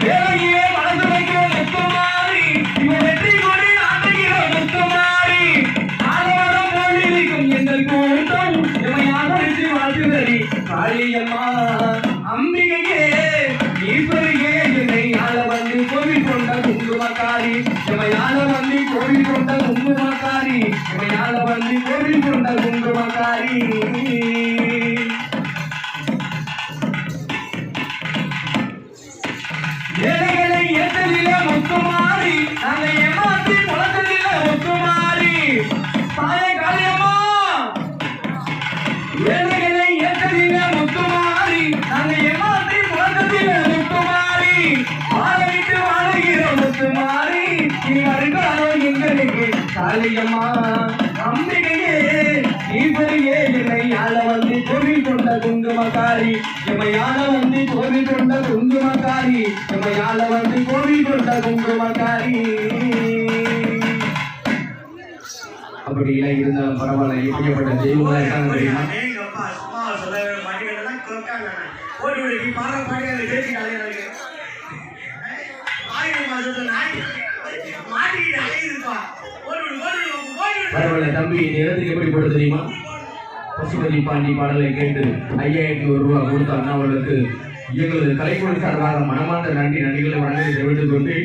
வேலையே மனசு வைக்கும் முத்துமாரி இவன் வெற்றி கொடி நாட்டுகிற முத்துமாரி ஆலவரம் போலிருக்கும் எங்கள் கூட்டம் இவன் ஆதரித்து வாழ்த்துதறி காளியம்மா அம்பிகையே ஈஸ்வரியே என்னை ஆள வந்து கோவில் கொண்ட குங்குமக்காரி இவன் ஆள வந்து கோவில் கொண்ட குங்குமக்காரி இவன் ஆள வந்து கோவில் கொண்ட குங்குமக்காரி ஏழைகளை ஏற்றதில முத்துமாரி நாங்க ஏமாற்றி முழக்கதில முத்துமாரி தாய காளியம்மா ஏழைகளை ஏற்றதில முத்துமாரி நாங்க ஏமாற்றி முழக்கதில முத்துமாரி வாழவிட்டு வாழுகிற முத்துமாரி நீ வருகாலோ எங்களுக்கு காளியம்மா அம்பிகையே ஈஸ்வரியே என்னை ஆள வந்து கோவில் கொண்ட குங்குமக்காரி எமையால வந்து கோவில் கொண்ட குங்குமக்காரி எமையால வந்து கோவில் கொண்ட குங்குமக்காரி அப்படி இல்லை இருந்தாலும் பரவாயில்ல எப்படிப்பட்ட தெய்வங்களா இருக்காங்க தெரியுமா பரவாயில்ல தம்பி இந்த இடத்துக்கு எப்படி போட தெரியுமா பசுபதி பாண்டி பாடலை கேட்டு 5001 ரூபாய் கொடுத்த அண்ணாவர்களுக்கு எங்களது கலைக்குழு சார்பாக மனமார்ந்த நன்றிகளை வழங்கி தெரிவித்துக் கொண்டு